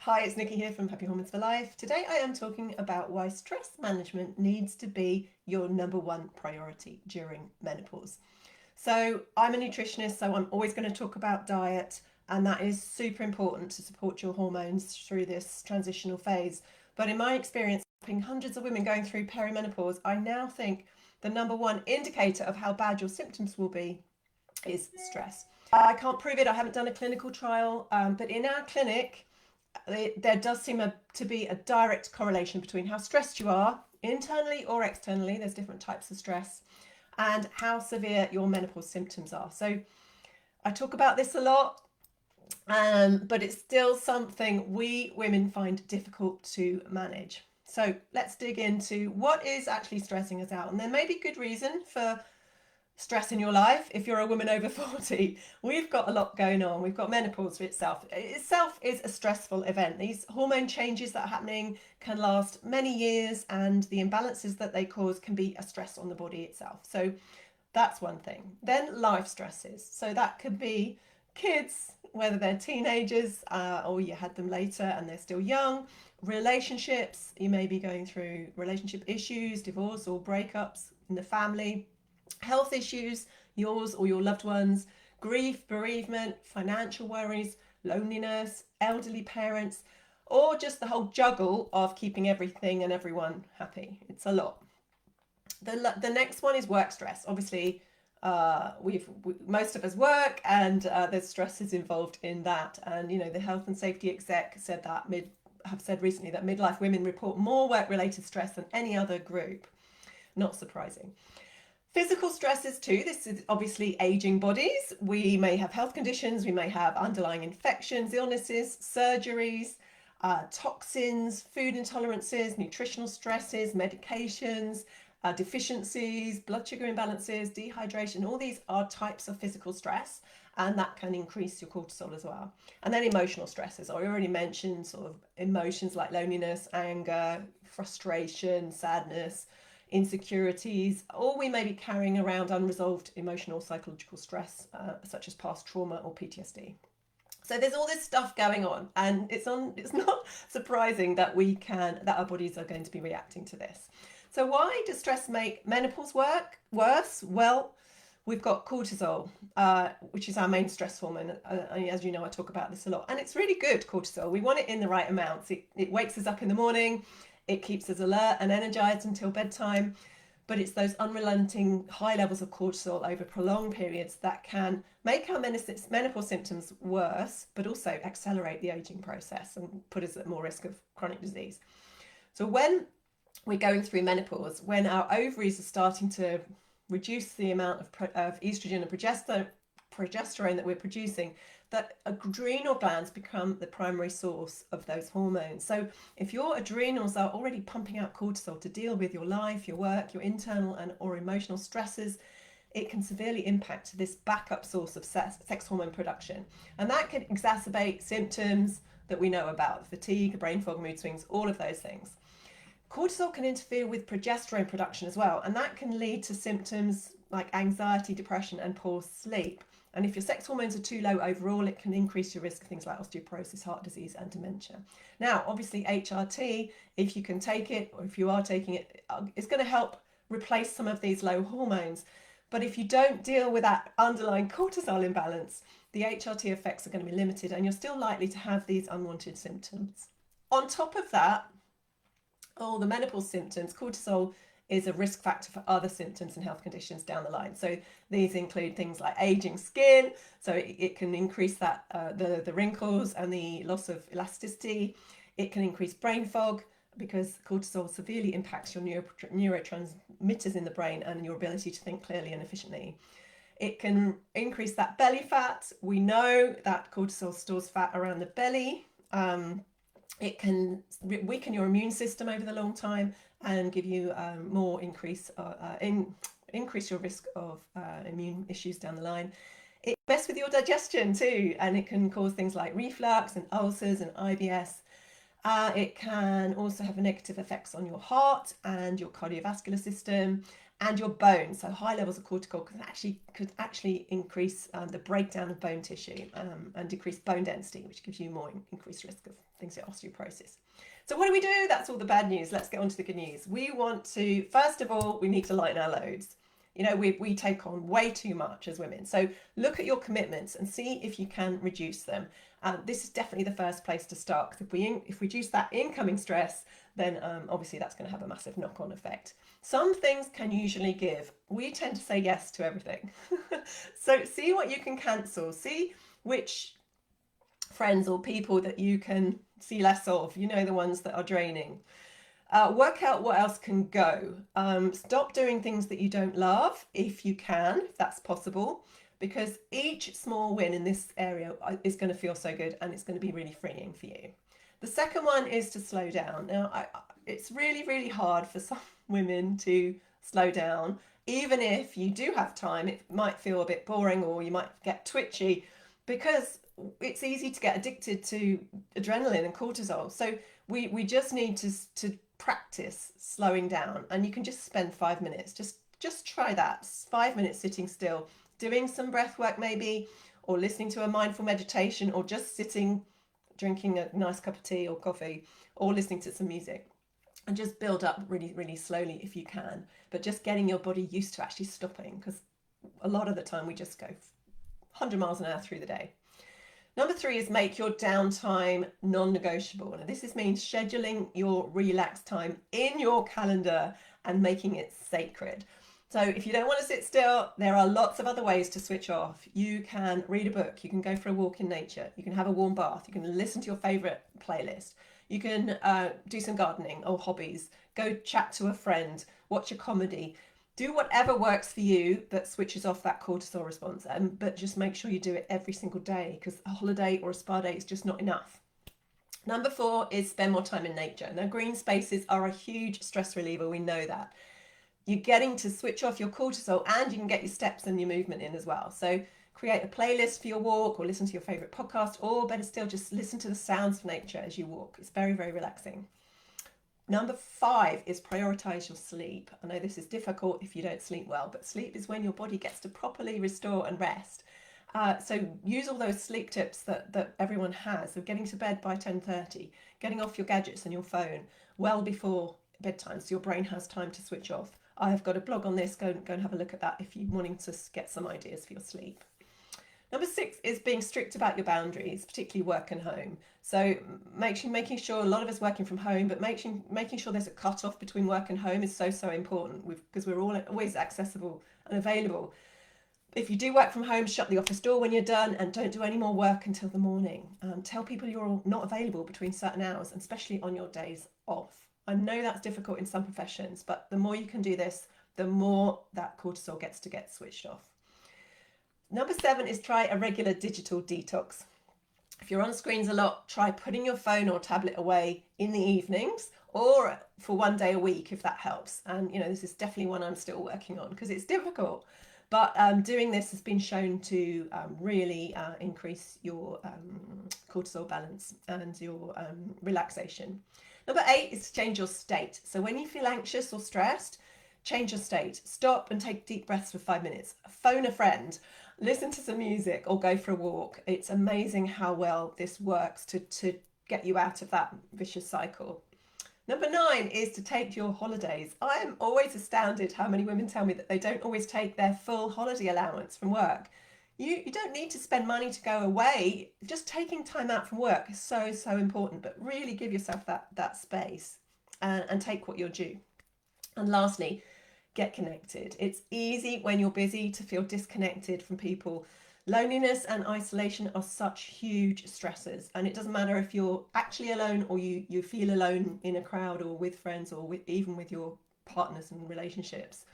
Hi, it's Nikki here from Happy Hormones for Life. Today I am talking about why stress management needs to be your number one priority during menopause. So I'm a nutritionist, so I'm always going to talk about diet, and that is super important to support your hormones through this transitional phase. But in my experience, helping hundreds of women going through perimenopause, I now think the number one indicator of how bad your symptoms will be is stress. I can't prove it, I haven't done a clinical trial, but in our clinic, there does seem to be a direct correlation between how stressed you are, internally or externally, there's different types of stress, and how severe your menopause symptoms are. So I talk about this a lot, but it's still something we women find difficult to manage. So let's dig into what is actually stressing us out. And there may be good reason for stress in your life. If you're a woman over 40, we've got a lot going on. We've got menopause itself is a stressful event. These hormone changes that are happening can last many years, and the imbalances that they cause can be a stress on the body itself. So that's one thing. Then life stresses. So that could be kids, whether they're teenagers or you had them later and they're still young. Relationships, you may be going through relationship issues, divorce or breakups in the family. Health issues, yours or your loved ones, grief, bereavement, financial worries, loneliness, elderly parents, or just the whole juggle of keeping everything and everyone happy. It's a lot. The next one is work stress. Obviously, most of us work, and there's stresses involved in that. And you know, the health and safety exec have said recently that midlife women report more work-related stress than any other group. Not surprising. Physical stresses too. This is obviously aging bodies. We may have health conditions, we may have underlying infections, illnesses, surgeries, toxins, food intolerances, nutritional stresses, medications, deficiencies, blood sugar imbalances, dehydration. All these are types of physical stress, and that can increase your cortisol as well. And then emotional stresses. I already mentioned sort of emotions like loneliness, anger, frustration, sadness, insecurities, or we may be carrying around unresolved emotional psychological stress, such as past trauma or PTSD. So there's all this stuff going on, and it's not surprising that our bodies are going to be reacting to this. So why does stress make menopause worse? Well, we've got cortisol, which is our main stress hormone. As you know, I talk about this a lot, and it's really good, cortisol. We want it in the right amounts. It wakes us up in the morning. It keeps us alert and energized until bedtime, but it's those unrelenting high levels of cortisol over prolonged periods that can make our menopause symptoms worse, but also accelerate the aging process and put us at more risk of chronic disease. So when we're going through menopause, when our ovaries are starting to reduce the amount of estrogen and progesterone that we're producing, that adrenal glands become the primary source of those hormones. So if your adrenals are already pumping out cortisol to deal with your life, your work, your internal and or emotional stresses, it can severely impact this backup source of sex hormone production. And that can exacerbate symptoms that we know about: fatigue, brain fog, mood swings, all of those things. Cortisol can interfere with progesterone production as well, and that can lead to symptoms like anxiety, depression, and poor sleep. And if your sex hormones are too low overall, it can increase your risk of things like osteoporosis, heart disease, and dementia. Now, obviously, HRT, if you can take it, or if you are taking it, it's going to help replace some of these low hormones. But if you don't deal with that underlying cortisol imbalance, the HRT effects are going to be limited, and you're still likely to have these unwanted symptoms. On top of that, all the menopause symptoms, cortisol is a risk factor for other symptoms and health conditions down the line. So these include things like aging skin, so it can increase that the wrinkles and the loss of elasticity. It can increase brain fog because cortisol severely impacts your neurotransmitters in the brain and your ability to think clearly and efficiently. It can increase that belly fat. We know that cortisol stores fat around the belly. It can weaken your immune system over the long time and give you increase your risk of immune issues down the line. It messes with your digestion too, and it can cause things like reflux and ulcers and IBS. It can also have negative effects on your heart and your cardiovascular system, and your bones. So high levels of cortisol could actually increase the breakdown of bone tissue and decrease bone density, which gives you more increased risk of things like osteoporosis. So what do we do? That's all the bad news. Let's get on to the good news. We want to, first of all, we need to lighten our loads. You know, we take on way too much as women. So look at your commitments and see if you can reduce them. This is definitely the first place to start, because if we reduce that incoming stress, then obviously that's going to have a massive knock-on effect. Some things can usually give. We tend to say yes to everything. So see what you can cancel. See which friends or people that you can see less of, you know, the ones that are draining. Work out what else can go. Stop doing things that you don't love if you can, if that's possible, because each small win in this area is going to feel so good and it's going to be really freeing for you. The second one is to slow down. Now, it's really, really hard for some women to slow down. Even if you do have time, it might feel a bit boring or you might get twitchy, because it's easy to get addicted to adrenaline and cortisol. So we just need to practice slowing down, and you can just spend 5 minutes. Just try that. 5 minutes sitting still, doing some breath work maybe, or listening to a mindful meditation, or just sitting, drinking a nice cup of tea or coffee, or listening to some music, and just build up really, really slowly if you can. But just getting your body used to actually stopping, because a lot of the time we just go 100 miles an hour through the day. Number 3 is make your downtime non-negotiable. Now this means scheduling your relaxed time in your calendar and making it sacred. So if you don't want to sit still, there are lots of other ways to switch off. You can read a book, you can go for a walk in nature, you can have a warm bath, you can listen to your favorite playlist, you can do some gardening or hobbies, go chat to a friend, watch a comedy. Do whatever works for you that switches off that cortisol response, but just make sure you do it every single day, because a holiday or a spa day is just not enough. Number 4 is spend more time in nature. Now, green spaces are a huge stress reliever. We know that. You're getting to switch off your cortisol, and you can get your steps and your movement in as well. So create a playlist for your walk, or listen to your favorite podcast, or better still, just listen to the sounds of nature as you walk. It's very, very relaxing. Number 5 is prioritize your sleep. I know this is difficult if you don't sleep well, but sleep is when your body gets to properly restore and rest. So use all those sleep tips that everyone has. So getting to bed by 10:30, getting off your gadgets and your phone well before bedtime, so your brain has time to switch off. I have got a blog on this. Go and have a look at that if you're wanting to get some ideas for your sleep. Number 6 is being strict about your boundaries, particularly work and home. So making sure, a lot of us working from home, but making sure there's a cut-off between work and home is so important, because we're all always accessible and available. If you do work from home, shut the office door when you're done, and don't do any more work until the morning. Tell people you're not available between certain hours, and especially on your days off. I know that's difficult in some professions, but the more you can do this, the more that cortisol gets to get switched off. Number 7 is try a regular digital detox. If you're on screens a lot, try putting your phone or tablet away in the evenings, or for one day a week if that helps. And you know, this is definitely one I'm still working on, because it's difficult. But doing this has been shown to really increase your cortisol balance and your relaxation. Number 8 is to change your state. So when you feel anxious or stressed, change your state. Stop and take deep breaths for 5 minutes. Phone a friend. Listen to some music or go for a walk. It's amazing how well this works to get you out of that vicious cycle. Number 9 is to take your holidays. I am always astounded how many women tell me that they don't always take their full holiday allowance from work. You don't need to spend money to go away. Just taking time out from work is so important, but really give yourself that space and take what you're due. And lastly, get connected. It's easy when you're busy to feel disconnected from people. Loneliness and isolation are such huge stressors, and it doesn't matter if you're actually alone or you feel alone in a crowd or with friends or even with your partners and relationships.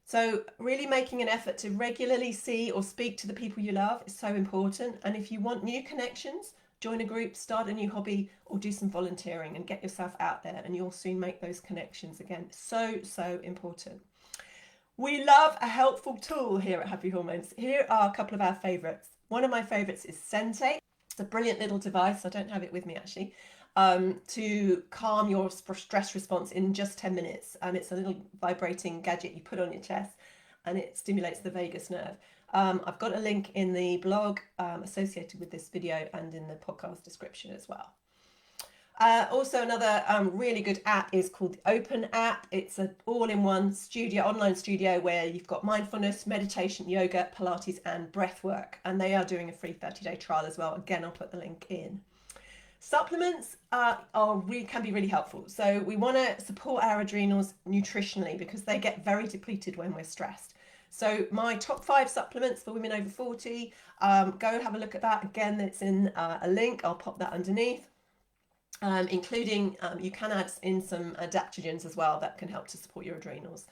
So really making an effort to regularly see or speak to the people you love is so important. And if you want new connections, join a group, start a new hobby, or do some volunteering and get yourself out there, and you'll soon make those connections again. So important. We love a helpful tool here at Happy Hormones. Here are a couple of our favourites. One of my favourites is Sensei. It's a brilliant little device. I don't have it with me actually. to calm your stress response in just 10 minutes. It's a little vibrating gadget you put on your chest and it stimulates the vagus nerve. I've got a link in the blog associated with this video and in the podcast description as well. Also, another really good app is called the Open app. It's an all-in-one online studio where you've got mindfulness, meditation, yoga, Pilates and breathwork, and they are doing a free 30-day trial as well. Again, I'll put the link in. Supplements can be really helpful. So we want to support our adrenals nutritionally because they get very depleted when we're stressed. So my top 5 supplements for women over 40, go have a look at that. Again, it's in a link. I'll pop that underneath. Including you can add in some adaptogens as well that can help to support your adrenals.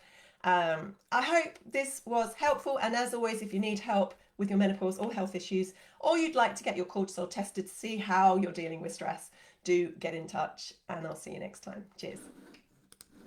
I hope this was helpful, and as always, if you need help with your menopause or health issues, or you'd like to get your cortisol tested to see how you're dealing with stress, do get in touch, and I'll see you next time. Cheers.